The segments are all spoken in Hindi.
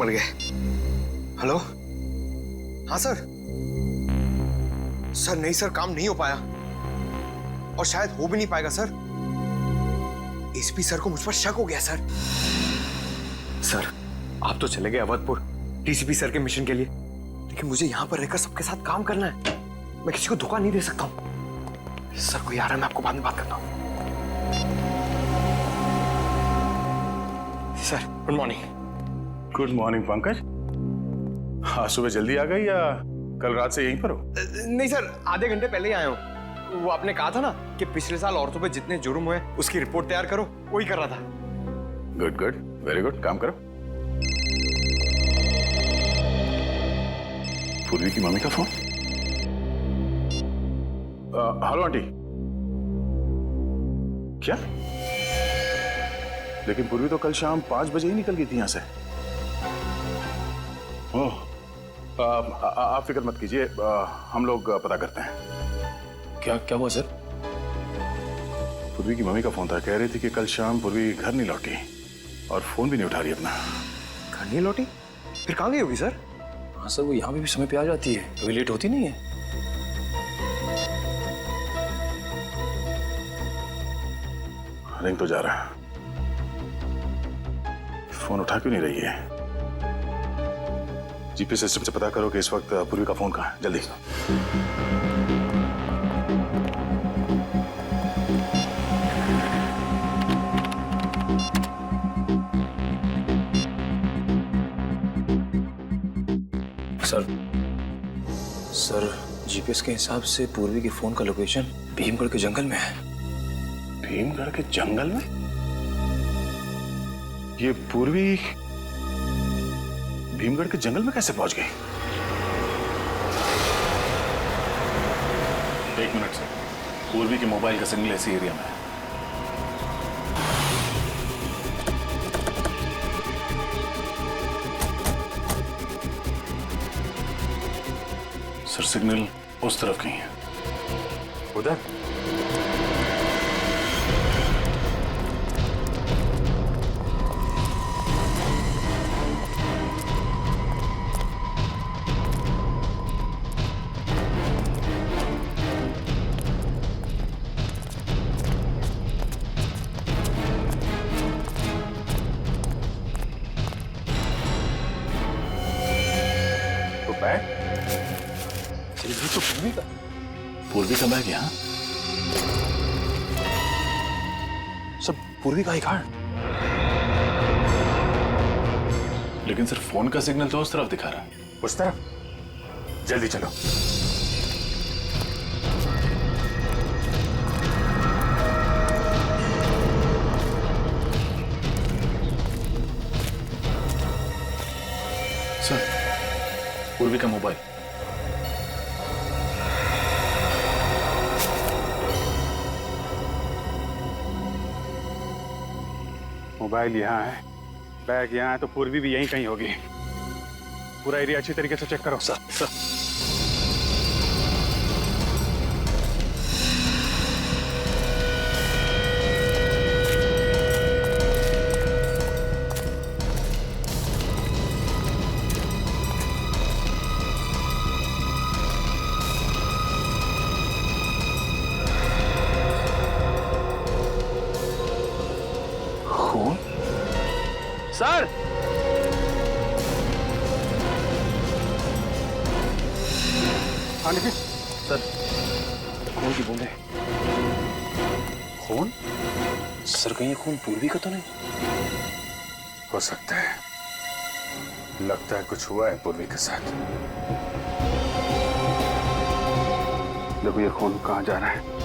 मर गए। हेलो, हाँ सर। सर नहीं सर, काम नहीं हो पाया और शायद हो भी नहीं पाएगा सर। एसपी सर को मुझ पर शक हो गया सर। सर आप तो चले गए अवधपुर डीसीपी सर के मिशन के लिए, लेकिन मुझे यहां पर रहकर सबके साथ काम करना है। मैं किसी को धोखा नहीं दे सकता हूं। सर कोई आ रहा है, मैं आपको बाद में बात करता हूं। Sir good morning. Good morning Pankaj. आज सुबह जल्दी आ गई या कल रात से यहीं पर हो? नहीं सर, आधे घंटे पहले ही आया हूँ। वो आपने कहा था ना कि पिछले साल औरतों पे जितने जुर्म हुए उसकी रिपोर्ट तैयार करो, वही कर रहा था। गुड गुड, वेरी गुड, काम करो। पूर्वी की मम्मी का फोन। Hello aunty. क्या? लेकिन पूर्वी तो कल शाम 5 बजे ही निकल गई थी यहां से। ओह, आप फिक्र मत कीजिए, हम लोग पता करते हैं। क्या क्या हुआ सर? पूर्वी की मम्मी का फोन था, कह रही थी कि कल शाम पूर्वी घर नहीं लौटी और फोन भी नहीं उठा रही अपना। घर नहीं लौटी? फिर कहाँ गई होगी सर? हाँ सर, वो यहाँ पे भी समय पे आ जाती है, कभी लेट होती नहीं है। रिंग तो जा रहा है, फोन उठा क्यों नहीं रही है? जीपीएस सिस्टम से पता करो कि इस वक्त पूर्वी का फोन कहाँ है, जल्दी। सर जीपीएस के हिसाब से पूर्वी के फोन का लोकेशन भीमगढ़ के जंगल में है। भीमगढ़ के जंगल में? ये पूर्वी भीमगढ़ के जंगल में कैसे पहुंच गई? एक मिनट सर, पूर्वी के मोबाइल का सिग्नल इसी एरिया में है। सर सिग्नल उस तरफ कहीं है। उधर? तो बैग? ये तो पूर्वी का। पूर्वी का बैग यहाँ? सब पूर्वी का ही कार्ड। लेकिन सर फोन का सिग्नल तो उस तरफ दिखा रहा है। उस तरफ? जल्दी चलो। सर पूर्वी का मोबाइल। मोबाइल यहाँ है, बैग यहाँ है, तो पूर्वी भी यहीं कहीं होगी। पूरा एरिया अच्छी तरीके से चेक करो। सर खून? सर हाँ निखिल। सर खून की बूंदे। खून? सर कहीं ये खून पूर्वी का तो नहीं? हो सकता है, लगता है कुछ हुआ है पूर्वी के साथ। देखो ये खून कहाँ जा रहा है।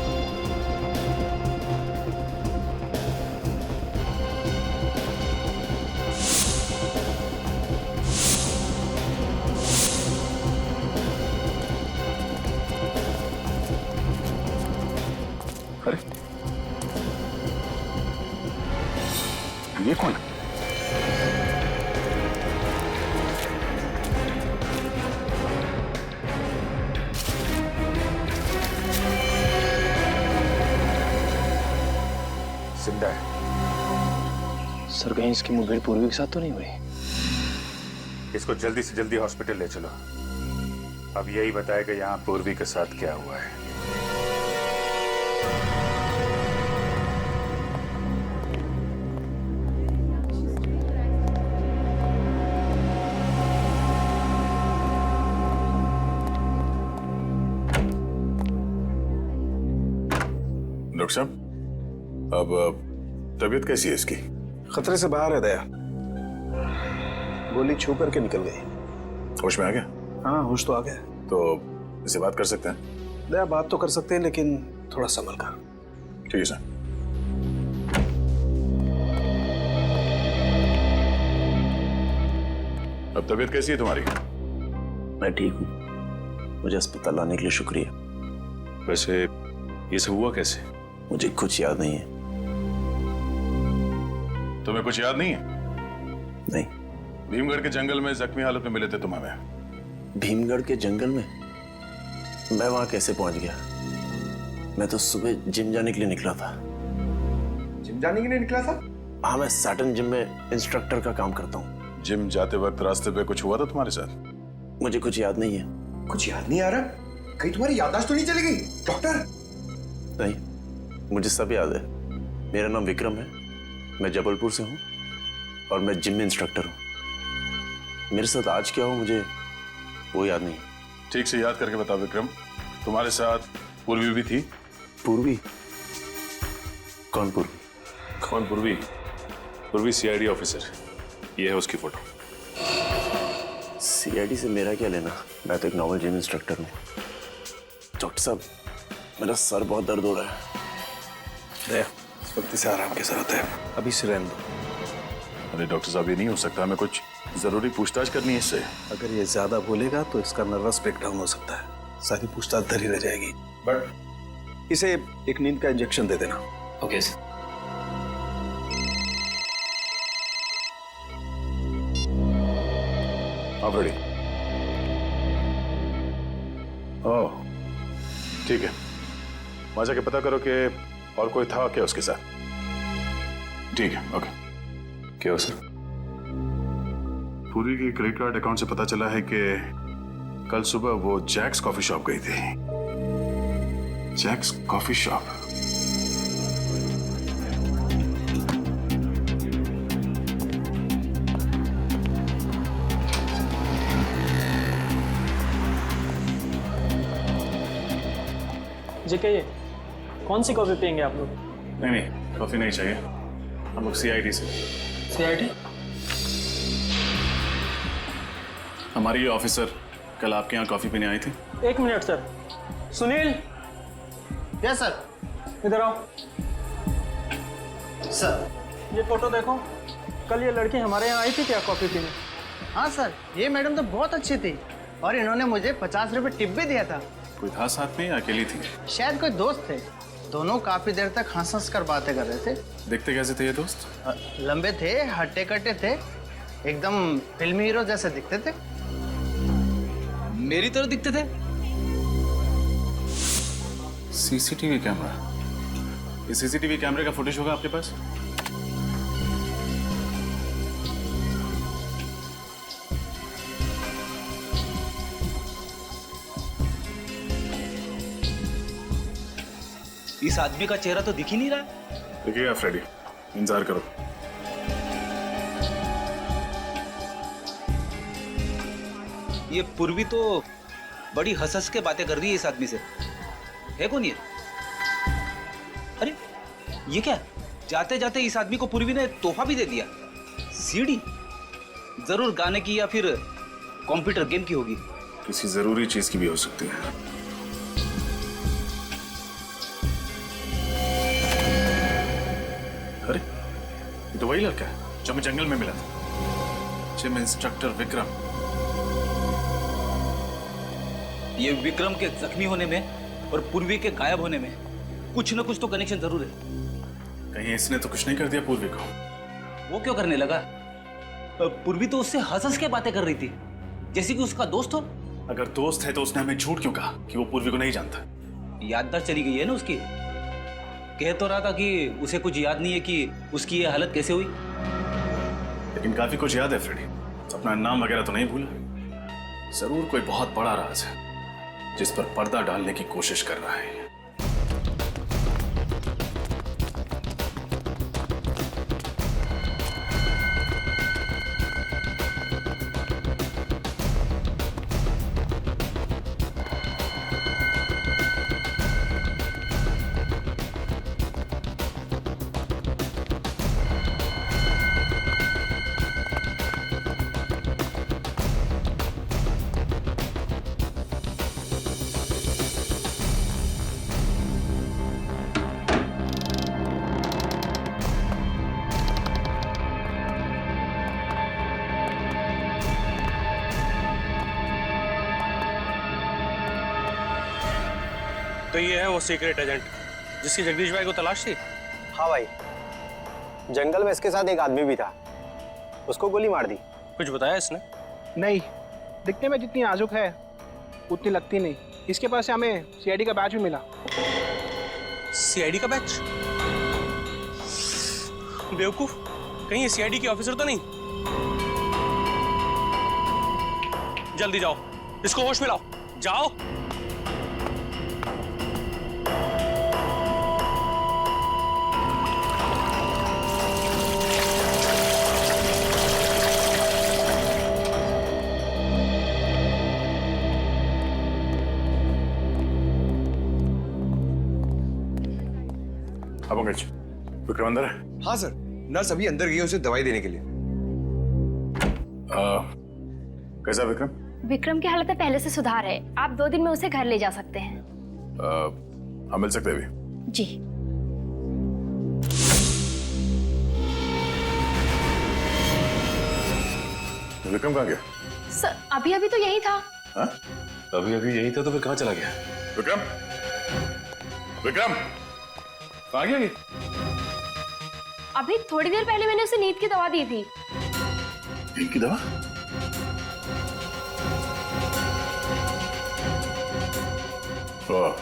अरे ये कौन है? जिंदा है। सर कहीं इसकी मुठभेड़ पूर्वी के साथ तो नहीं हुई? इसको जल्दी से जल्दी हॉस्पिटल ले चलो। अब यही बताएगा यहाँ पूर्वी के साथ क्या हुआ है। डॉक्टर साहब, अब तबीयत कैसी है इसकी? खतरे से बाहर है दया। गोली छू करके निकल गई। होश में आ गया? हाँ, होश तो आ गया। तो इसे बात कर सकते हैं? दया, बात तो कर सकते हैं लेकिन थोड़ा संभल कर। ठीक है सर। अब तबीयत कैसी है तुम्हारी? मैं ठीक हूँ। मुझे अस्पताल आने के लिए शुक्रिया। वैसे ये सब हुआ कैसे? मुझे कुछ याद नहीं है। तुम्हें कुछ याद नहीं है? नहीं। भीमगढ़ के जंगल में जख्मी हालत में मिले थे तुम हमें। भीमगढ़ के जंगल में? मैं वहां कैसे पहुंच गया? मैं तो सुबह जिम जाने के लिए निकला था। जिम जाने के लिए निकला था? हाँ, मैं सैटर्न जिम में इंस्ट्रक्टर का काम करता हूँ। जिम जाते वक्त रास्ते पे कुछ हुआ था तुम्हारे साथ? मुझे कुछ याद नहीं है। कुछ याद नहीं आ रहा? कहीं तुम्हारी याददाश्त तो नहीं चली गई डॉक्टर? नहीं, मुझे सब याद है। मेरा नाम विक्रम है, मैं जबलपुर से हूँ और मैं जिम में इंस्ट्रक्टर हूँ। मेरे साथ आज क्या हो मुझे वो याद नहीं। ठीक से याद करके बताओ विक्रम, तुम्हारे साथ पूर्वी भी थी? पूर्वी? कौन पूर्वी? कौन पूर्वी? पूर्वी सीआईडी ऑफिसर, ये है उसकी फोटो। सीआईडी से मेरा क्या लेना? मैं तो एक नॉर्मल जिम इंस्ट्रक्टर हूँ। डॉक्टर साहब, मेरा सर बहुत दर्द हो रहा है। दया, इस वक्त से आराम की जरूरत है, अभी से रहने दो। अरे डॉक्टर साहब, ये नहीं हो सकता, हमें कुछ जरूरी पूछताछ करनी है इससे। अगर ये ज्यादा बोलेगा तो इसका नर्वस ब्रेकडाउन हो सकता है, सारी पूछताछ धरी रह जाएगी। बट इसे एक नींद का इंजेक्शन दे देना। Okay sir. आप रेडी? ओह, ठीक है। वहां जाके पता करो कि और कोई था क्या उसके साथ। ठीक है, ओके। क्या हो सर? पूरी की क्रेडिट कार्ड अकाउंट से पता चला है कि कल सुबह वो जैक्स कॉफी शॉप गई थी। Jacques coffee shop? जी कहिए, कौन सी कॉफी पियेंगे आप लोग? नहीं, कॉफी नहीं चाहिए, हम लोग सीआईडी से। सीआईडी? हमारी ये ऑफिसर कल आपके यहाँ कॉफी पीने आई थी। एक minute sir. Sunil, yes sir. इधर आओ। सर, ये फोटो देखो, कल ये लड़की हमारे यहाँ आई थी क्या कॉफी पीने? हाँ सर, ये मैडम तो बहुत अच्छी थी और इन्होंने मुझे 50 रुपए टिप भी दिया था। कोई था साथ में या अकेली थी? शायद कोई दोस्त थे। दोनों काफी देर तक हंस कर बातें कर रहे थे। देखते कैसे थे ये दोस्त? लंबे थे, हट्टे कट्टे थे, एकदम फिल्मी हीरो जैसे दिखते थे। मेरी तरह दिखते थे? CCTV camera? ये सीसीटीवी कैमरे का फुटेज होगा आपके पास? इस आदमी का चेहरा तो दिख ही नहीं रहा है। देखिएगा फ्रेडी, इंतजार करो। ये पूर्वी तो बड़ी हंस के बातें कर रही है इस आदमी से। है कौन ये? अरे ये क्या? जाते जाते इस आदमी को पूर्वी ने तोहफा भी दे दिया। सीडी? जरूर गाने की या फिर कंप्यूटर गेम की होगी। किसी जरूरी चीज की भी हो सकती है। अरे ये तो वही लड़का है जो हमें जंगल में मिला था। Gym instructor Vikram. ये विक्रम के जख्मी होने में और पूर्वी के गायब होने में कुछ न कुछ तो कनेक्शन जरूर है। कहीं इसने तो कुछ नहीं कर दिया पूर्वी को? वो क्यों करने लगा? पूर्वी तो उससे हंस के बातें कर रही थी, जैसे कि उसका दोस्त हो। अगर दोस्त है तो उसने हमें झूठ क्यों कहा कि वो पूर्वी को नहीं जानता? याददाश्त चली गई है ना उसकी। कह तो रहा था कि उसे कुछ याद नहीं है कि उसकी ये हालत कैसे हुई। लेकिन काफी कुछ याद है फ्रेडी, अपना नाम वगैरह तो नहीं भूला? जरूर कोई बहुत बड़ा राज है जिस पर पर्दा डालने की कोशिश कर रहा है। तो ये है वो सीक्रेट एजेंट जिसकी जगदीश भाई को तलाश थी। हाँ भाई, जंगल में इसके साथ एक आदमी भी था, उसको गोली मार दी। कुछ बताया इसने? नहीं, दिखने में जितनी नाजुक है उतनी लगती नहीं। इसके पास से हमें सीआईडी का बैच भी मिला। सीआईडी का बैच? बेवकूफ, कहीं ये सीआईडी के ऑफिसर तो नहीं? जल्दी जाओ, इसको होश में लाओ, जाओ। अब अंग्रेज विक्रम अंदर है? हाँ सर, नर्स अभी अंदर गई है उसे दवाई देने के लिए। कैसा विक्रम? विक्रम की हालत में पहले से सुधार है। आप 2 दिन में उसे घर ले जा सकते हैं। हम मिल सकते हैं अभी? जी। विक्रम कहाँ गया? सर अभी अभी तो यही था। हाँ? अभी अभी यही था तो फिर कहाँ चला गया? विक्रम, विक्रम कहाँ गया ये? अभी थोड़ी देर पहले मैंने उसे नींद की दवा दी थी। नींद की दवा? ओह,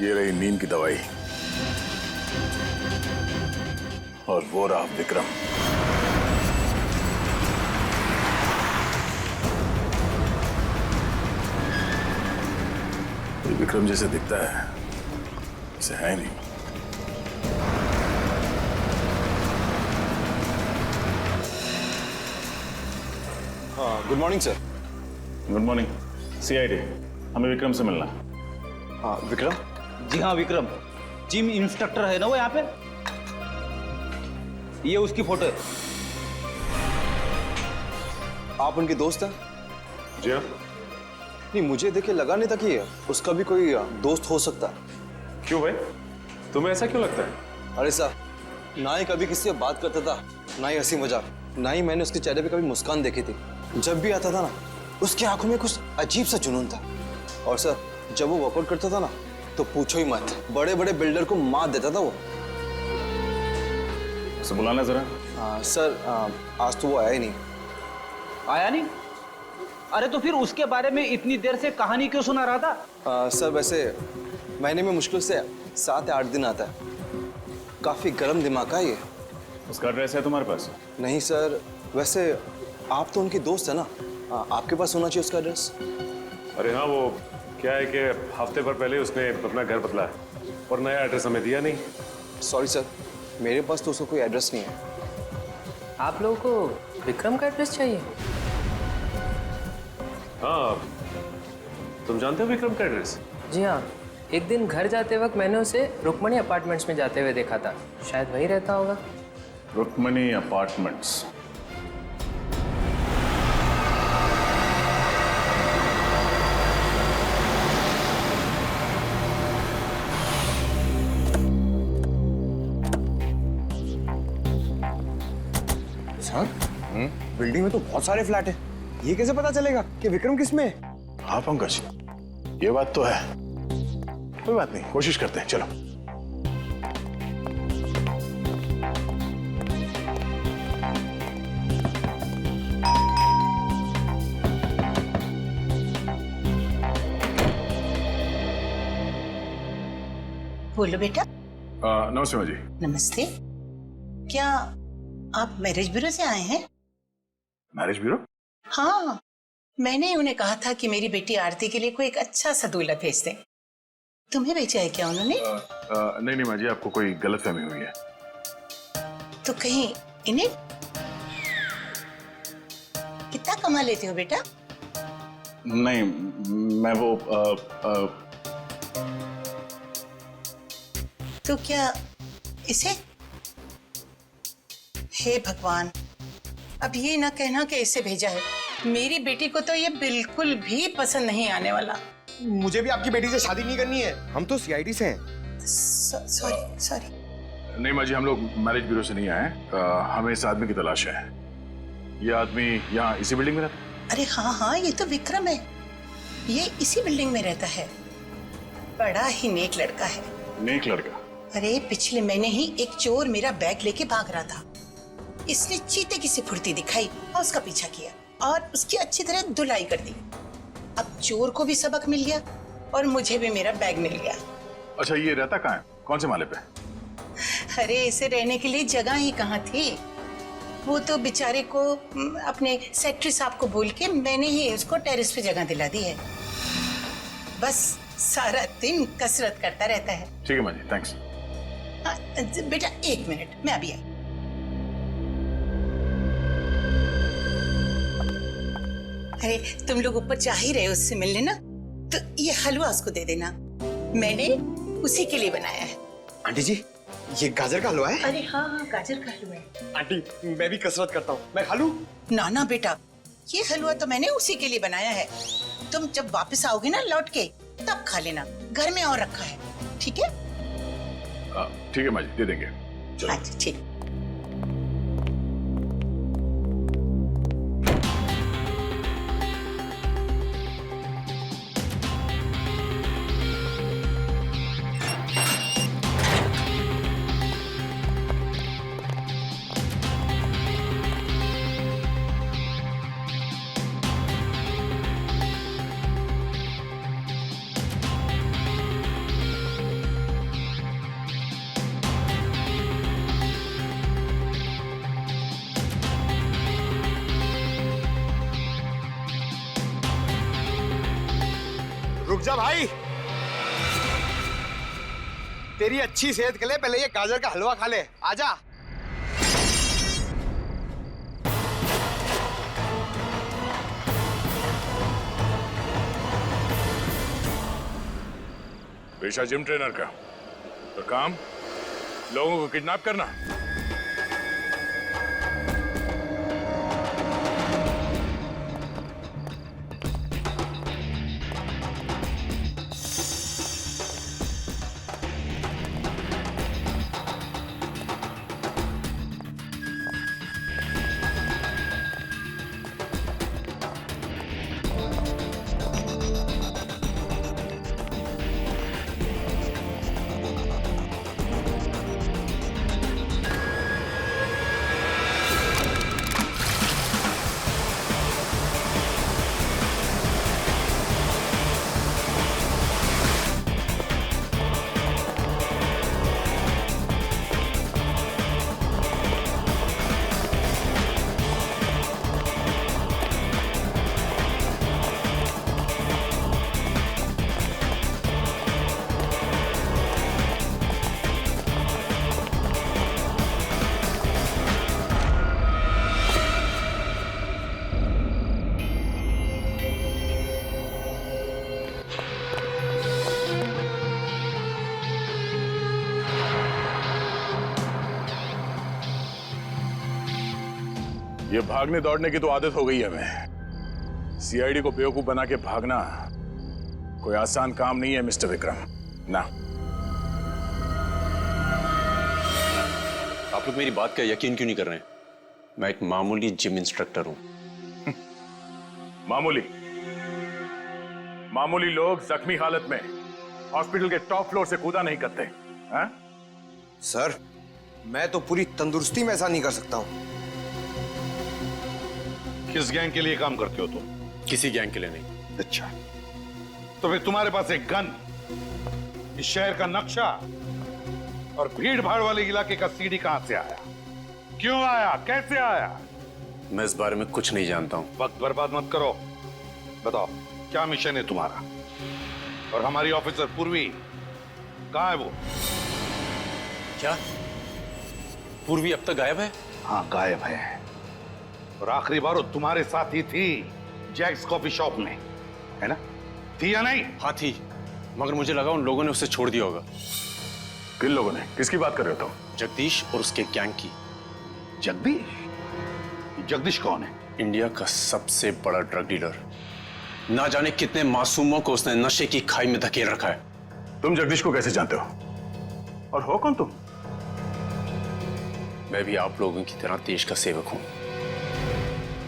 ये रही नींद की दवाई। और वो रहा विक्रम। ये विक्रम जैसे दिखता है, ऐसे है नहीं। हाँ, good morning sir. Good morning. CID, हमें विक्रम से मिलना है। हाँ विक्रम? जी हाँ विक्रम, जिम इंस्ट्रक्टर है ना वो यहाँ पे। ये उसकी फोटो है। आप उनके दोस्त हैं? जी हाँ। नहीं, मुझे देखे लगा नहीं था कि उसका भी कोई दोस्त हो सकता। क्यों भाई, तुम्हें ऐसा क्यों लगता है? अरे साहब, ना ही कभी किसी से बात करता था, ना ही हंसी मजाक, ना ही मैंने उसके चेहरे पे कभी मुस्कान देखी थी। जब भी आता था ना, उसकी आंखों में कुछ अजीब सा जुनून था। और सर, जब वो वर्कआउट करता था ना, तो पूछो ही मत, बड़े बड़े बिल्डर को मात देता था वो। उसे बुलाना जरा। सर, आज तो वो आया ही नहीं। आया नहीं? अरे तो फिर उसके बारे में इतनी देर से कहानी क्यों सुना रहा था? सर वैसे महीने में मुश्किल से 7 या 8 दिन आता है। काफी गर्म दिमाग का ये। उसका एड्रेस है तुम्हारे पास? नहीं सर, वैसे आप तो उनकी दोस्त है ना, आपके पास होना चाहिए उसका एड्रेस। अरे हाँ, वो क्या है कि हफ्ते भर पहले उसने अपना घर बदला है और नया एड्रेस हमें दिया नहीं। सॉरी सर, मेरे पास तो उसका कोई एड्रेस नहीं है। आप लोगों को विक्रम का एड्रेस चाहिए? हाँ, तुम जानते हो विक्रम का एड्रेस? जी हाँ, एक दिन घर जाते वक्त मैंने उसे रुक्मणी अपार्टमेंट्स में जाते हुए देखा था। शायद वही रहता होगा। रुक्मणी अपार्टमेंट्स? सर, बिल्डिंग में तो बहुत सारे फ्लैट हैं। ये कैसे पता चलेगा कि विक्रम किस में है? हाँ पंकज, ये बात तो है। कोई बात नहीं, कोशिश करते हैं, चलो। बोलो बेटा। नमस्ते माँ जी। नमस्ते। क्या आप मैरिज ब्यूरो से आए हैं? Marriage bureau? हाँ, मैंने उन्हें कहा था कि मेरी बेटी आरती के लिए कोई एक अच्छा सा दूल्हा भेज दें। तुम्हें भेजा है क्या उन्होंने? नहीं माँ जी, आपको कोई गलतफहमी हुई है। तो कहीं इन्हें कितना कमा लेते हो बेटा? नहीं, मैं वो तो क्या इसे? हे भगवान, अब ये ना कहना कि इसे भेजा है। मेरी बेटी को तो ये बिल्कुल भी पसंद नहीं आने वाला। मुझे भी आपकी बेटी से शादी नहीं करनी है, हम तो सीआईडी से हैं। सॉरी। नहीं माँ जी, हम लोग मैरिज ब्यूरो से नहीं आए। हमें इस आदमी की तलाश है। ये आदमी यहाँ इसी बिल्डिंग में रहता है? अरे हाँ, ये तो विक्रम है। ये इसी बिल्डिंग में रहता है। बड़ा ही नेक लड़का है। नेक लड़का? अरे पिछले महीने ही एक चोर मेरा बैग लेके भाग रहा था। इसने चीते की सी फुर्ती दिखाई और उसका पीछा किया और उसकी अच्छी तरह धुलाई कर दी। अब चोर को भी सबक मिल गया और मुझे भी मेरा बैग मिल गया। अच्छा, ये रहता कहाँ है? कौन से माले पे? अरे इसे रहने के लिए जगह ही कहाँ थी। वो तो बेचारे को अपने सेक्रेटरी साहब को बोल के मैंने ही उसको टेरेस पे जगह दिला दी है। बस सारा दिन कसरत करता रहता है। ठीक है माँ जी, थैंक्स। बेटा 1 मिनट, मैं अभी आई। अरे तुम लोग ऊपर जा ही रहे हो उससे मिलने ना, तो ये हलवा उसको दे देना। मैंने उसी के लिए बनाया है। आंटी जी, ये गाजर का हलवा है? अरे हाँ, गाजर का हलवा है। आंटी, मैं भी कसरत करता हूँ, मैं खा लूं? ना बेटा, ये हलवा तो मैंने उसी के लिए बनाया है। तुम जब वापस आओगे ना लौट के, तब खा लेना। घर में और रखा है, ठीक है? ठीक है माँ जी, दे देंगे। अच्छा ठीक। रुक जा भाई, तेरी अच्छी सेहत के लिए पहले ये गाजर का हलवा खा ले। आजा। पेशा जिम ट्रेनर का, तो काम लोगों को किडनैप करना। ये भागने दौड़ने की तो आदत हो गई है हमें। सीआईडी को बेवकूफ बना के भागना कोई आसान काम नहीं है मिस्टर विक्रम। ना, आप लोग मेरी बात का यकीन क्यों नहीं कर रहे हैं? मैं एक मामूली जिम इंस्ट्रक्टर हूं। मामूली लोग जख्मी हालत में हॉस्पिटल के टॉप फ्लोर से कूदा नहीं करते हैं? सर, मैं तो पूरी तंदुरुस्ती में ऐसा नहीं कर सकता हूं। किस गैंग के लिए काम करते हो तुम? किसी गैंग के लिए नहीं। अच्छा, तो फिर तुम्हारे पास एक गन, इस शहर का नक्शा और भीड़ भाड़ वाले इलाके का सीडी कहां से आया? क्यों आया? कैसे आया? मैं इस बारे में कुछ नहीं जानता हूँ। वक्त बर्बाद मत करो, बताओ क्या मिशन है तुम्हारा? और हमारी ऑफिसर पूर्वी कहाँ है वो? क्या पूर्वी अब तक गायब है? हाँ गायब है, और आखिरी बार वो तुम्हारे साथ ही थी जैक्स कॉफी शॉप में, है ना? थी या नहीं? हाँ थी, मगर मुझे लगा उन लोगों ने उसे छोड़ दिया होगा। किन लोगों ने? किसकी बात कर रहे हो तुम? जगदीश और उसके गैंग की। जगदीश? जगदीश कौन है? इंडिया का सबसे बड़ा ड्रग डीलर। ना जाने कितने मासूमों को उसने नशे की खाई में धकेल रखा है। तुम जगदीश को कैसे जानते हो? और हो कौन तुम? मैं भी आप लोगों की तरह देश का सेवक हूं।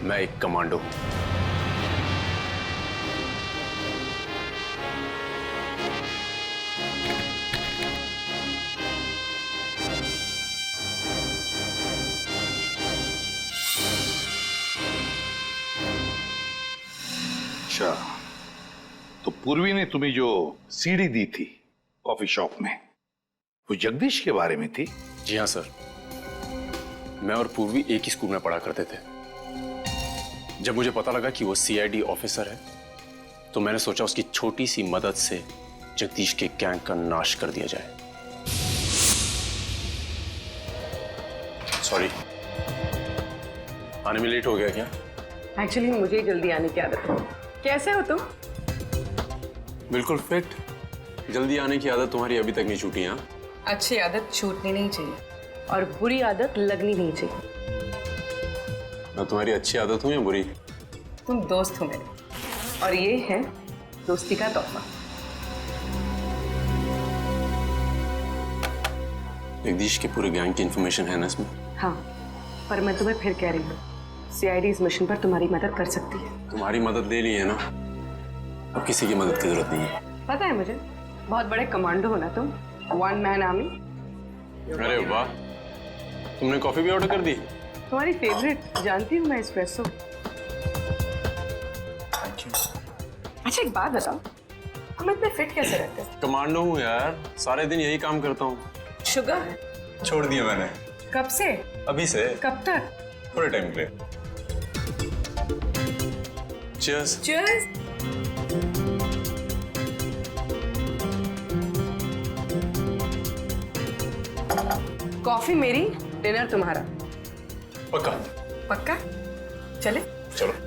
मैं एक कमांडो हूं। अच्छा, तो पूर्वी ने तुम्हें जो सीडी दी थी कॉफी शॉप में, वो जगदीश के बारे में थी? जी हाँ सर, मैं और पूर्वी एक ही स्कूल में पढ़ा करते थे। जब मुझे पता लगा कि वो सीआईडी ऑफिसर है, तो मैंने सोचा उसकी छोटी सी मदद से जगदीश के गैंग का नाश कर दिया जाए। सॉरी, आने में लेट हो गया क्या? एक्चुअली मुझे जल्दी आने की आदत है। कैसे हो तुम? बिल्कुल फिट। जल्दी आने की आदत तुम्हारी अभी तक नहीं छूटी। हाँ, अच्छी आदत छूटनी नहीं चाहिए और बुरी आदत लगनी नहीं चाहिए। मैं तुम्हारी अच्छी आदत हूँ या बुरी? तुम दोस्त हो मेरे, और ये है दोस्ती का तोहफा। जगदीश के पूरे गैंग की इंफॉर्मेशन है ना इसमें? हाँ, पर मैं तुम्हें फिर कह रही हूँ, सीआईडी इस मिशन पर तुम्हारी मदद कर सकती है। तुम्हारी मदद ले ली है ना, अब किसी की मदद की जरूरत नहीं है। पता है मुझे, बहुत बड़े कमांडो हो ना तुम, वन मैन आर्मी। अरे वाह, तुमने कॉफी भी ऑर्डर कर दी? तुम्हारी फेवरेट, जानती हूँ मैं, एस्प्रेसो। अच्छा एक बात बताओ, हम इतने फिट कैसे रहते हैं? कमांडो हूँ यार, सारे दिन यही काम करता हूँ। शुगर छोड़ दिया मैंने। कब से? अभी से। कब तक? थोड़े टाइम के लिए। Cheers. Cheers. कॉफी मेरी, डिनर तुम्हारा। पक्का? पक्का? चले? चलो।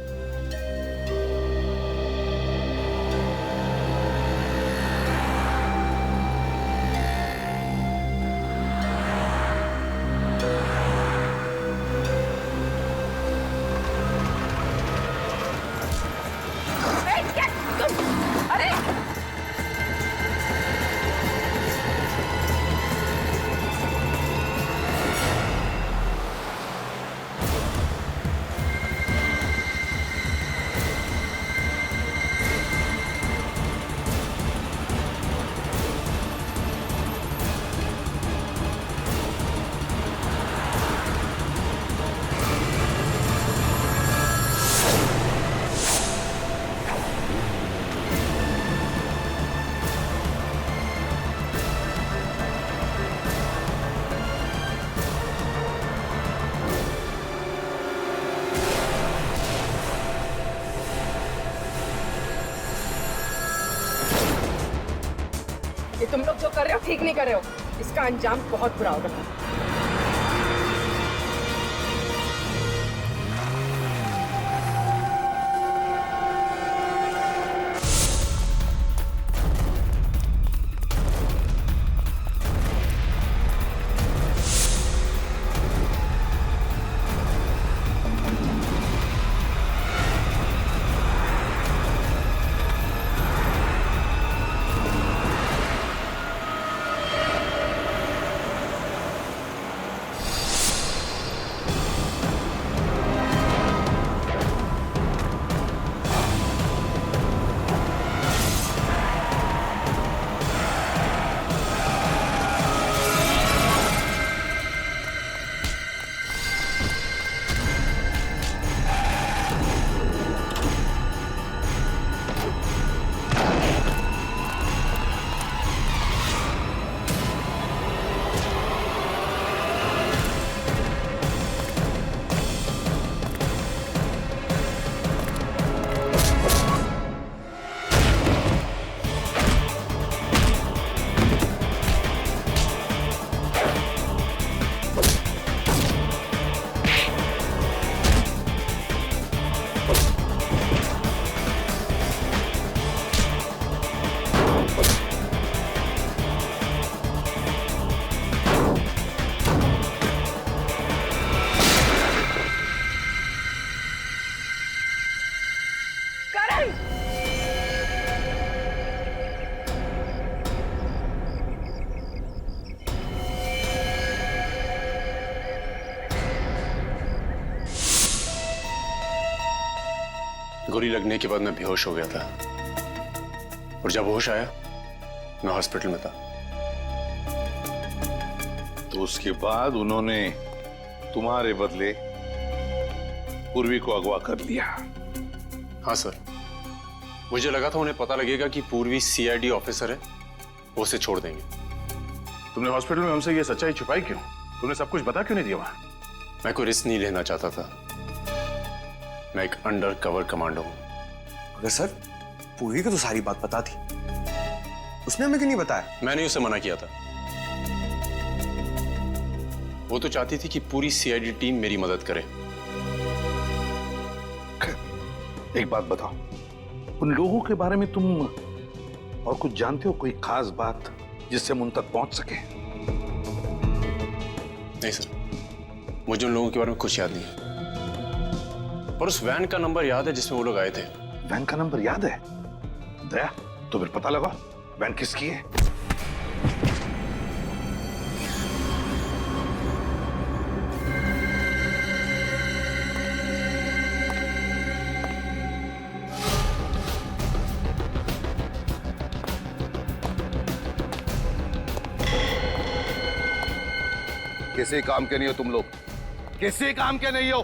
ये तुम लोग जो कर रहे हो ठीक नहीं कर रहे हो, इसका अंजाम बहुत बुरा होगा। गोली लगने के बाद मैं बेहोश हो गया था और जब होश आया मैं हॉस्पिटल में था। तो उसके बाद उन्होंने तुम्हारे बदले पूर्वी को अगवा कर लिया। हाँ सर, मुझे लगा था उन्हें पता लगेगा कि पूर्वी सीआईडी ऑफिसर है, वो उसे छोड़ देंगे। तुमने हॉस्पिटल में हमसे ये सच्चाई छुपाई क्यों? तुमने सब कुछ बता क्यों नहीं दिया वहां? मैं कोई रिस्क नहीं लेना चाहता था। मैं एक अंडर कवर कमांडो हूं। अगर सर पूर्वी को तो सारी बात पता थी, उसने हमें क्यों नहीं बताया? मैंने उसे मना किया था। वो तो चाहती थी कि पूरी सीआईडी टीम मेरी मदद करे। एक बात बताओ, उन लोगों के बारे में तुम और कुछ जानते हो? कोई खास बात जिससे हम उन तक पहुंच सके? नहीं सर, मुझे उन लोगों के बारे में कुछ याद नहीं है, पर उस वैन का नंबर याद है जिसमें वो लोग आए थे। वैन का नंबर याद है? दया, तो फिर पता लगा वैन किसकी है। किसी काम के नहीं हो तुम लोग, किसी काम के नहीं हो।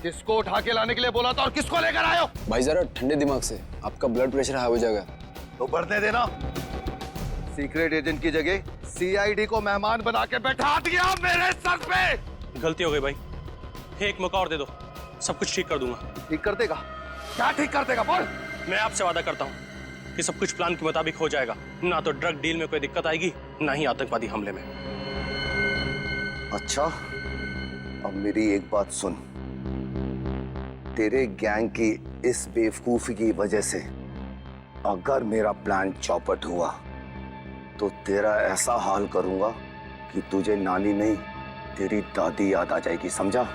किसको उठा के लाने के लिए बोला था और किसको लेकर आए हो? भाई जरा ठंडे दिमाग से, आपका ब्लड प्रेशर हाई हो जाएगा। तो बढ़ने देना। सीक्रेट एजेंट की जगह सीआईडी को मेहमान बना के बैठा दिया मेरे सर पे। गलती हो गई भाई, एक मौका और दे दो, सब कुछ ठीक कर दूंगा। ठीक कर देगा? क्या ठीक कर देगा बोल? मैं आपसे वादा करता हूँ कि सब कुछ प्लान के मुताबिक हो जाएगा। ना तो ड्रग डील में कोई दिक्कत आएगी, ना ही आतंकवादी हमले में। अच्छा, अब मेरी एक बात सुन। तेरे गैंग की इस बेवकूफी की वजह से अगर मेरा प्लान चौपट हुआ तो तेरा ऐसा हाल करूंगा कि तुझे नानी नहीं तेरी दादी याद आ जाएगी, समझा?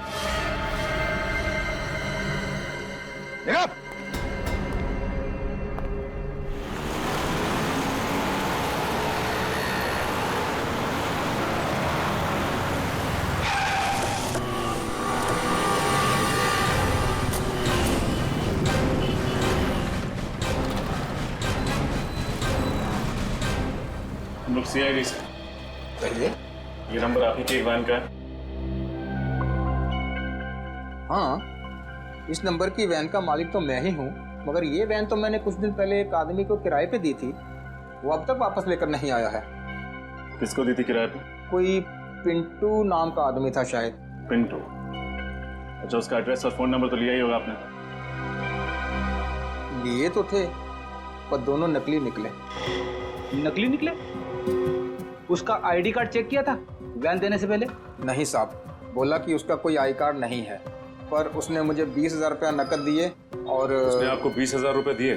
हम लोग सीआईडी से। कहिए। ये नंबर आप ही के एक वैन का है? हाँ, इस नंबर की वैन का मालिक तो मैं ही हूँ, मगर ये वैन तो मैंने कुछ दिन पहले एक आदमी को किराए पे दी थी, वो अब तक वापस लेकर नहीं आया है। किसको दी थी किराए पे? कोई पिंटू नाम का आदमी था शायद। पिंटू? अच्छा, उसका एड्रेस और फोन नंबर तो लिया ही होगा आपने? लिए तो थे, पर दोनों नकली निकले। नकली निकले? उसका आईडी कार्ड चेक किया था वैन देने से पहले? नहीं साहब, बोला कि उसका कोई आई कार्ड नहीं है, पर उसने मुझे 20,000 रुपया नकद दिए और उसने आपको 20,000 रुपए दिए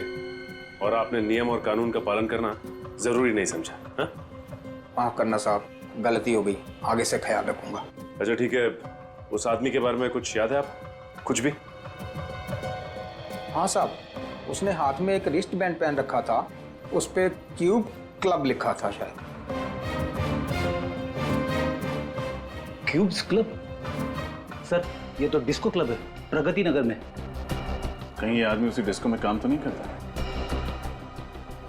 और आपने नियम और कानून का पालन करना जरूरी नहीं समझा? हाँ? माफ करना साहब, गलती हो गई, आगे से ख्याल रखूंगा। अच्छा ठीक है, उस आदमी के बारे में कुछ याद है आप? कुछ भी? हाँ साहब, उसने हाथ में एक रिस्ट बैंड पहन रखा था, उस पे क्यूब क्लब लिखा था शायद। Cubes club? सर, ये तो डिस्को क्लब है, प्रगति नगर में। कहीं ये आदमी उसी डिस्को में काम तो नहीं करता?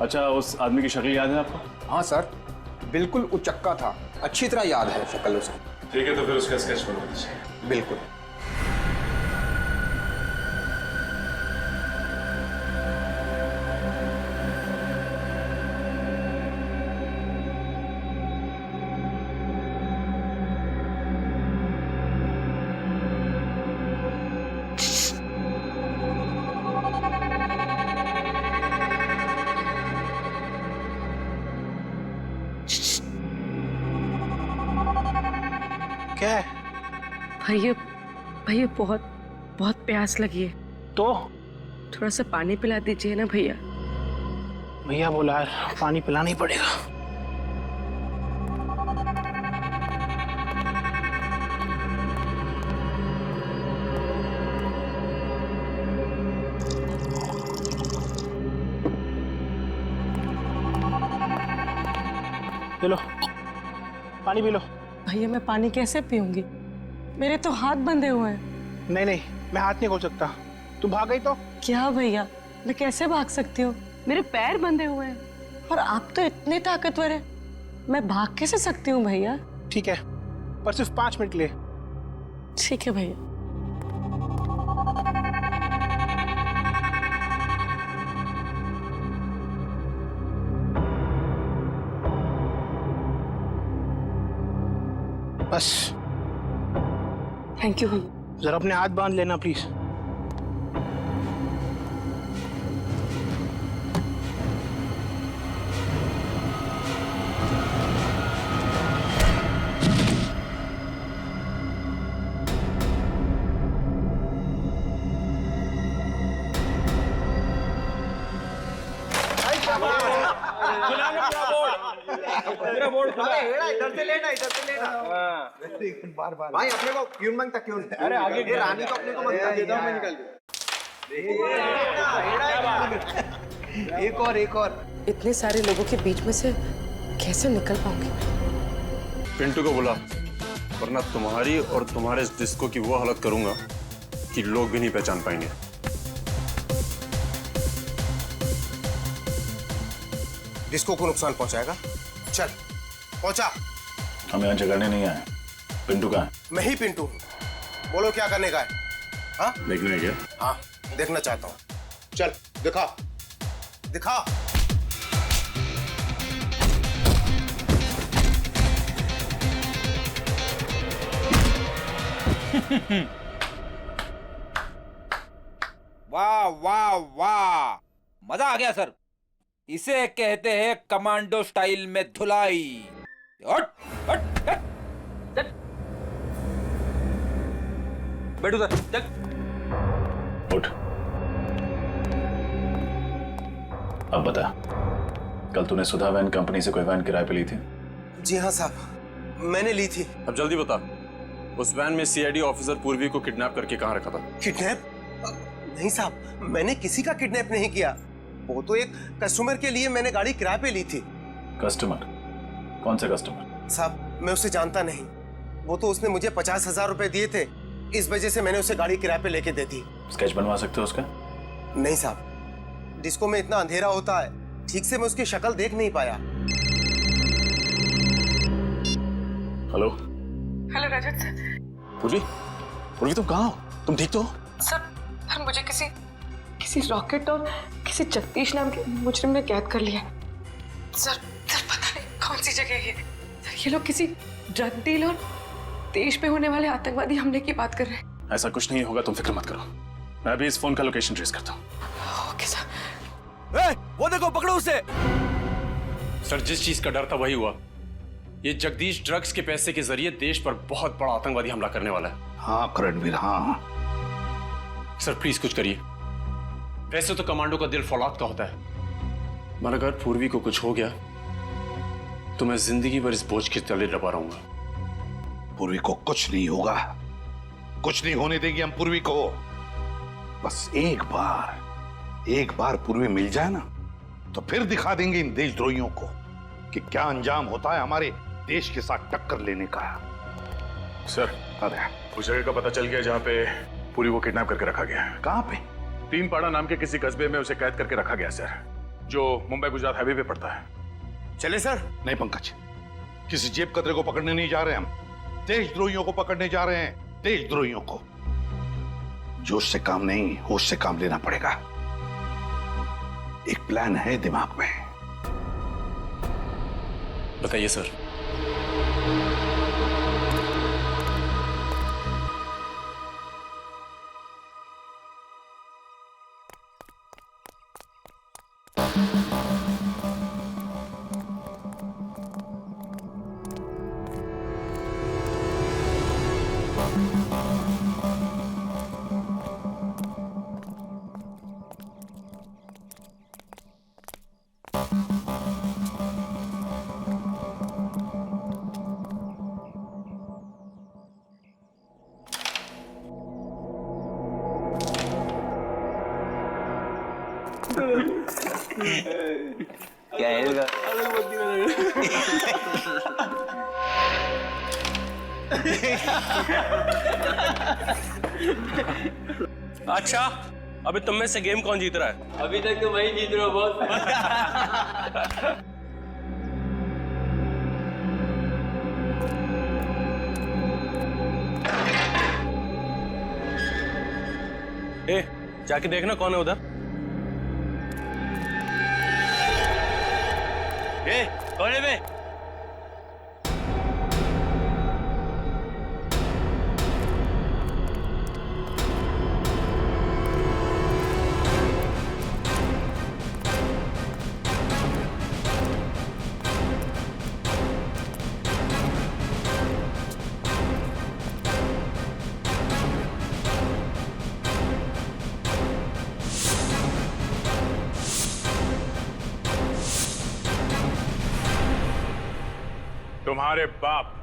अच्छा, उस आदमी की शक्ल याद है आपको? हाँ सर, बिल्कुल उचक्का था, अच्छी तरह याद है शक्ल उसकी। ठीक है, तो फिर उसका स्केच बना दीजिए। बिल्कुल। क्या है? भैया भैया बहुत बहुत प्यास लगी है, तो थोड़ा सा पानी पिला दीजिए ना भैया। भैया बोला पानी पिलाना ही पड़ेगा। पी लो, पानी पी लो। भैया मैं पानी कैसे पीऊंगी, मेरे तो हाथ बंधे हुए हैं। नहीं नहीं, मैं हाथ नहीं खोल सकता, तू भाग गई तो? क्या भैया, मैं कैसे भाग सकती हूँ? मेरे पैर बंधे हुए हैं और आप तो इतने ताकतवर हैं। मैं भाग कैसे सकती हूँ भैया? ठीक है, पर सिर्फ 5 मिनट के लिए। ठीक है भैया। बस। थैंक यू भैया। जरा अपने हाथ बांध लेना प्लीज। इधर से लेना, इधर से लेना। बार बार भाई अपने को क्यों मांगता क्यों? अरे आगे रानी तो अपने को मांगता, दे दो, मैं निकाल दूं। एक और। इतने सारे लोगों के बीच में से कैसे निकल पाऊंगी? पिंटू को बुला, वरना तुम्हारी और तुम्हारे इस डिस्को की वो हालत करूंगा कि लोग भी नहीं पहचान पाएंगे। डिस्को को नुकसान पहुंचाएगा? चल पहुंचा। हम यहाँ झगड़ने नहीं आए। पिंटू कहाँ है? मैं ही पिंटू हूं। बोलो क्या करने का है? हाँ देखने क्या? हाँ देखना चाहता हूँ। चल दिखा दिखा। वाह वाह वाह, मजा आ गया सर। इसे कहते हैं कमांडो स्टाइल में धुलाई। हट हट हट चल बैठो सर, चल उठ। अब बता, कल तूने सुधा वैन कंपनी से कोई वैन किराए पे ली थी? जी हाँ साहब, मैंने ली थी। अब जल्दी बता, उस वैन में सीआईडी ऑफिसर पूर्वी को किडनैप करके कहाँ रखा था? किडनैप? नहीं साहब, मैंने किसी का किडनैप नहीं किया। वो तो एक कस्टमर के लिए मैंने गाड़ी किराए पे ली थी। कस्टमर? कौन से कस्टमर? साहब मैं उसे जानता नहीं। वो तो उसने मुझे 50,000 रुपए दिए थे, इस वजह से मैंने उसे गाड़ी किराए पे लेके दे दी। स्केच बनवा सकते हो उसका? नहीं साहब, डिस्को में इतना अंधेरा होता है, ठीक से मैं उसकी शक्ल देख नहीं पाया। हेलो हेलो रजत सर। पूर्वी, पूर्वी तुम कहाँ हो? तुम ठीक तो हो? सर मुझे किसी रॉकेट और किसी जगदीश नाम के मुजरिम ने कैद कर लिया। सर पता नहीं कौन सी जगह है ये। सर ये लोग किसी ड्रग डील और देश पे होने वाले आतंकवादी हमले की बात कर रहे हैं। ऐसा कुछ नहीं होगा, तुम फिक्र मत करो। मैं अभी इस फोन का लोकेशन ट्रेस करता हूँ। Okay sir. वो देखो, पकड़ो उसे। सर जिस चीज का डर था वही हुआ। ये जगदीश ड्रग्स के पैसे के जरिए देश पर बहुत बड़ा आतंकवादी हमला करने वाला है। हाँ करणवीर, हाँ। सर प्लीज कुछ करिए। वैसे तो कमांडो का दिल फौलाद का होता है, मगर अगर पूर्वी को कुछ हो गया तो मैं जिंदगी भर इस बोझ के तले दबा रहूंगा। पूर्वी को कुछ नहीं होगा, कुछ नहीं होने देगी हम पूर्वी को। बस एक बार पूर्वी मिल जाए ना, तो फिर दिखा देंगे इन देशद्रोहियों को कि क्या अंजाम होता है हमारे देश के साथ टक्कर लेने का। सर अरे उस जगह का पता चल गया जहाँ पे पूरी को किडनैप करके रखा गया। कहाँ पे? तीनपाड़ा नाम के किसी कस्बे में उसे कैद करके रखा गया सर, जो मुंबई गुजरात हाईवे पे पड़ता है। चले सर? नहीं पंकज, किसी जेब कतरे को पकड़ने नहीं जा रहे हम, देशद्रोहियों को पकड़ने जा रहे हैं। देशद्रोहियों को। जोश से काम नहीं, होश से काम लेना पड़ेगा। एक प्लान है दिमाग में। बताइए सर। क्या है इसका? अच्छा अभी तुम में से गेम कौन जीत रहा है? अभी तक तो वही जीत रहा हूँ बॉस। ए, जाके देखना कौन है उधर। ए, कौन है बे? तुम्हारे बाप।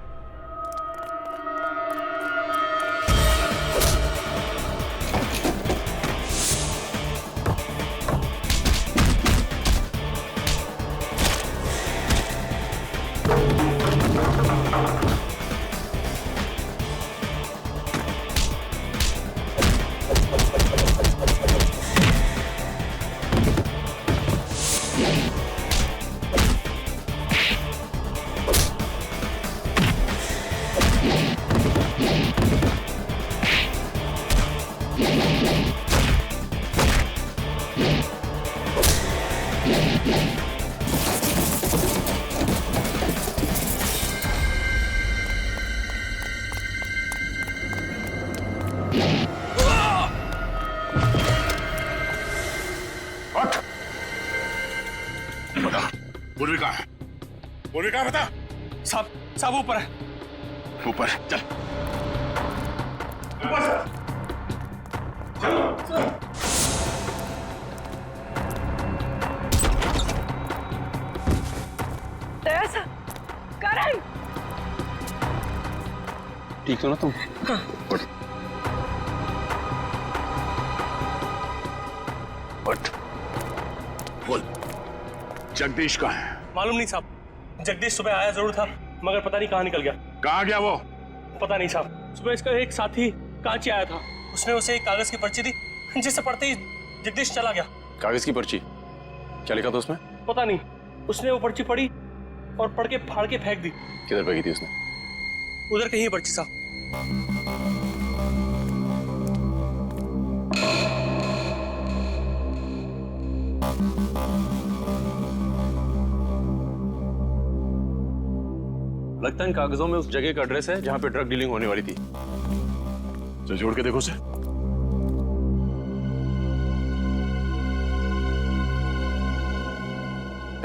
पूर्वी कहाँ है? पूर्वी कहाँ बता? सब ऊपर है। ऊपर चल। करण, ठीक हो ना तुम? हाँ। उठ। बोल, जगदीश कहाँ है? मालूम नहीं साहब। जगदीश सुबह आया जरूर था, मगर पता नहीं कहाँ निकल गया। कहाँ गया वो? पता नहीं साहब। सुबह इसका एक साथी कांची आया था, उसने उसे एक कागज की पर्ची दी, जिसे पढ़ते ही जगदीश चला गया। कागज की पर्ची? क्या लिखा था उसमें? पता नहीं। उसने वो पर्ची पढ़ी और पढ़ के फाड़ के फेंक दी। किधर फेंकी थी उसने? उधर कहीं पर्ची साहब। लगता है इन कागजों में उस जगह का एड्रेस है जहां पे ड्रग डीलिंग होने वाली थी। तो जोड़ के देखो उसे।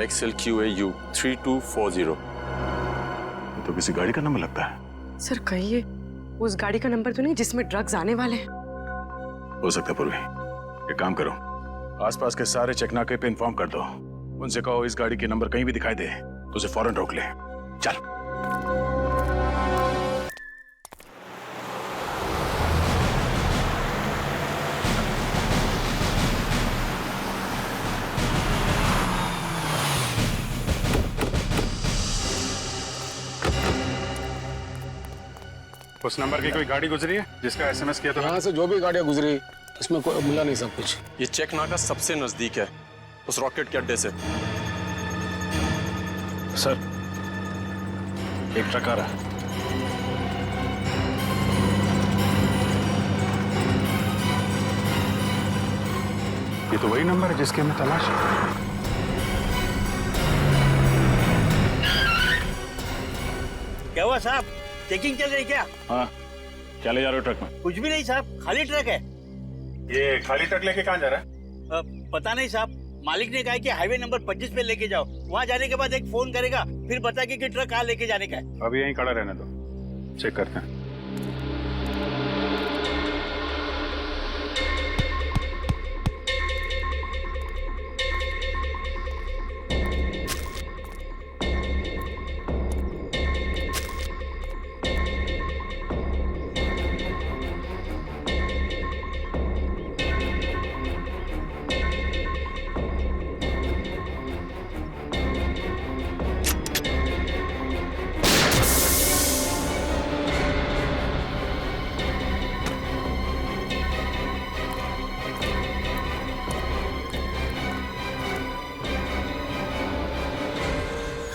XLQAU 3240। तो किसी गाड़ी का नंबर लगता है। सर कहिए, उस गाड़ी का नंबर तो नहीं जिसमें ड्रग्स आने वाले हैं? हो सकता है पूर्वी। एक काम करो, आसपास के सारे चेकनाके पे इन्फॉर्म कर दो। उनसे कहो इस गाड़ी के नंबर कहीं भी दिखाई दे तो उसे फौरन रोक ले। चल। उस नंबर की कोई गाड़ी गुजरी है जिसका SMS किया था? यहाँ से जो भी गाड़ियाँ गुजरी उसमें कोई मिला नहीं सब कुछ। ये चेक नाका सबसे नजदीक है उस रॉकेट के अड्डे से। सर, एक ट्रक आ रहा है। ये तो वही नंबर है जिसकी हमें तलाश है। क्या हुआ साहब, चेकिंग चल रही क्या? हाँ, क्या ले जा रहे हो ट्रक में? कुछ भी नहीं साहब, खाली ट्रक है। ये खाली ट्रक लेके कहाँ जा रहा है? पता नहीं साहब, मालिक ने कहा कि हाईवे नंबर 25 पे लेके जाओ। वहाँ जाने के बाद एक फोन करेगा, फिर बताएगा कि ट्रक कहाँ लेके जाने का है। अभी यहीं खड़ा रहने दो, चेक करते हैं।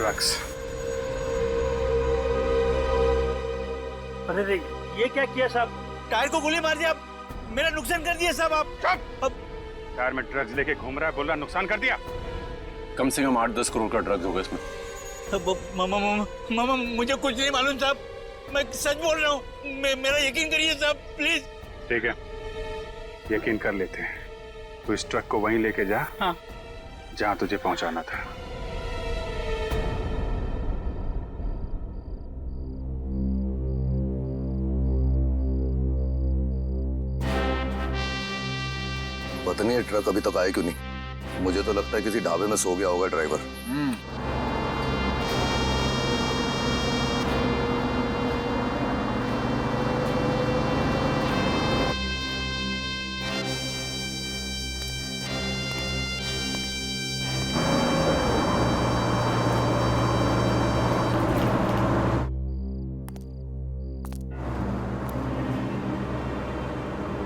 ड्रग्स। अरे रे, ये क्या किया साहब? टायर को गोली मार दिया, मेरा नुकसान कर दिया साहब आप। टायर में ड्रग्स लेके घूम रहा है, बोल रहा नुकसान कर दिया। कम से कम 8-10 करोड़ का ड्रग्स होगा इसमें। मामा मुझे कुछ नहीं मालूम साहब, मैं सच बोल रहा हूँ, मेरा यकीन करिए साहब प्लीज। ठीक है, यकीन कर लेते हैं। तू इस ट्रक को वहीं लेके जा, हाँ। जहां तुझे पहुंचाना था। पता नहीं ये ट्रक अभी तक आया क्यों नहीं। मुझे तो लगता है किसी ढाबे में सो गया होगा ड्राइवर।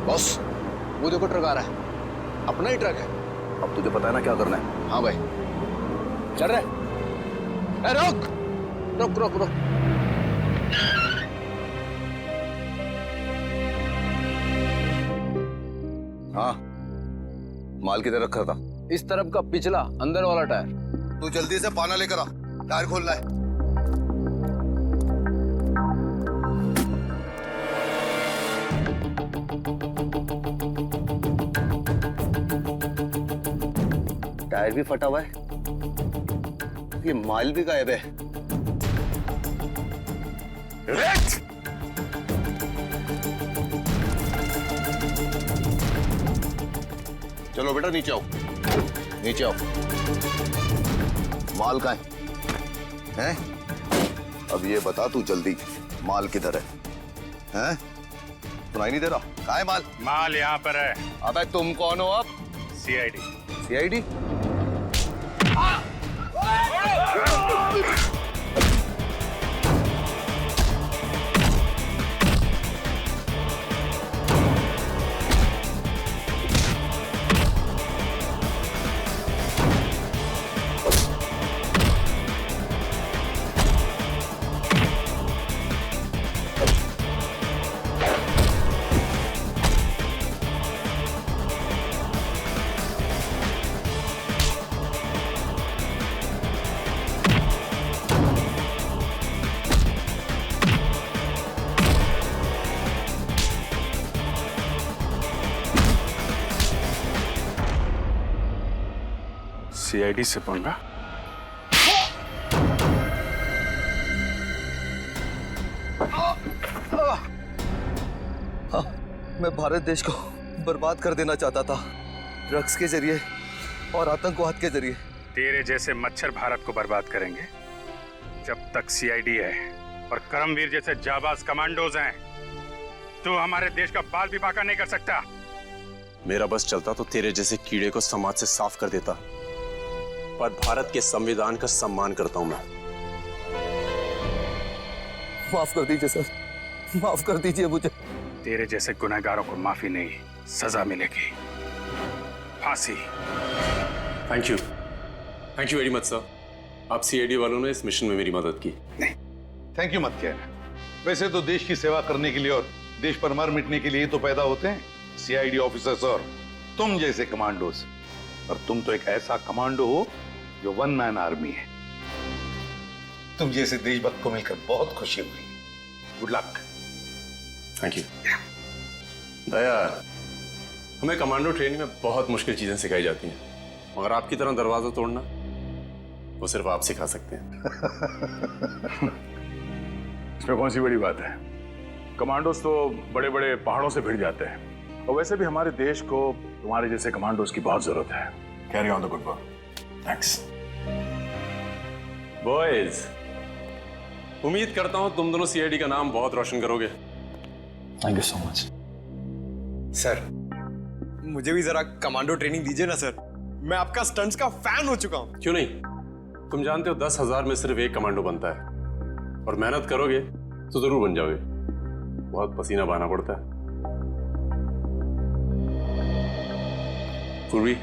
बॉस, वो देखो ट्रक आ रहा है, अपना ही ट्रक है। अब तुझे पता है ना क्या करना है? हाँ भाई, चल रहे। ए, रुक रुक रुक रुक। हाँ, माल किधर रखा था? इस तरफ का पिछला अंदर वाला टायर। तू जल्दी से पाना लेकर आ, टायर खोलना है। टायर भी फटा हुआ है, ये माल भी गायब है। चलो बेटा नीचे आओ, नीचे आओ। माल कहाँ है? हैं? अब ये बता तू जल्दी, माल किधर है? हैं? सुनाई नहीं दे रहा? कहाँ है माल? माल यहाँ पर है। अबे तुम कौन हो अब? सीआईडी। सीआईडी? सीआईडी से पंगा? मैं भारत देश को बर्बाद कर देना चाहता था, ड्रग्स के जरिए और आतंकवाद के जरिए। तेरे जैसे मच्छर भारत को बर्बाद करेंगे। जब तक सीआईडी है और करमवीर जैसे जाबाज कमांडोज हैं, तू हमारे देश का बाल भी बांका नहीं कर सकता। मेरा बस चलता तो तेरे जैसे कीड़े को समाज से साफ कर देता, पर भारत के संविधान का सम्मान करता हूं मैं। माफ कर दीजिए सर, माफ कर दीजिए मुझे। तेरे जैसे गुनहगारों को माफी नहीं, सजा मिलेगी, फांसी। Thank you very much sir. आप सीआईडी वालों ने इस मिशन में मेरी मदद की। नहीं, थैंक यू मत कहना। वैसे तो देश की सेवा करने के लिए और देश पर मर मिटने के लिए तो पैदा होते हैं सीआईडी ऑफिसर्स और तुम जैसे कमांडोज। और तुम तो एक ऐसा कमांडो हो जो वन मैन आर्मी है। तुम जैसे देशभक्त को मिलकर बहुत खुशी हुई। Good luck. Thank you. Daya, हमें कमांडो ट्रेनिंग में बहुत मुश्किल चीजें सिखाई जाती हैं, मगर आपकी तरह दरवाजा तोड़ना वो सिर्फ आप सिखा सकते हैं। इसमें कौन सी बड़ी बात है? कमांडोज तो बड़े बड़े पहाड़ों से भिड़ जाते हैं, और वैसे भी हमारे देश को तुम्हारे जैसे कमांडोज की बहुत जरूरत है। Carry on the good work. Thanks boys. उम्मीद करता हूं तुम दोनों सीआईडी का नाम बहुत रोशन करोगे। Thank you so much sir. मुझे भी जरा कमांडो ट्रेनिंग दीजिए ना सर, मैं आपका स्टंट्स का फैन हो चुका हूं। क्यों नहीं? तुम जानते हो 10,000 में सिर्फ एक कमांडो बनता है, और मेहनत करोगे तो जरूर बन जाओगे। बहुत पसीना बहाना पड़ता है। पूर्वी,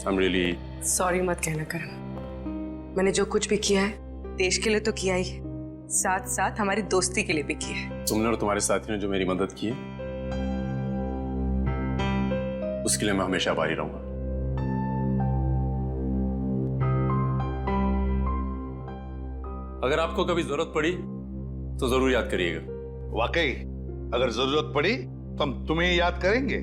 I'm really सॉरी मत कहना करण, मैंने जो कुछ भी किया है देश के लिए तो किया ही, साथ साथ हमारी दोस्ती के लिए भी किया है। तुमने और तुम्हारे साथी ने जो मेरी मदद की है उसके लिए मैं हमेशा आभारी रहूंगा। अगर आपको कभी जरूरत पड़ी तो जरूर याद करिएगा। वाकई अगर जरूरत पड़ी तो हम तुम्हें याद करेंगे।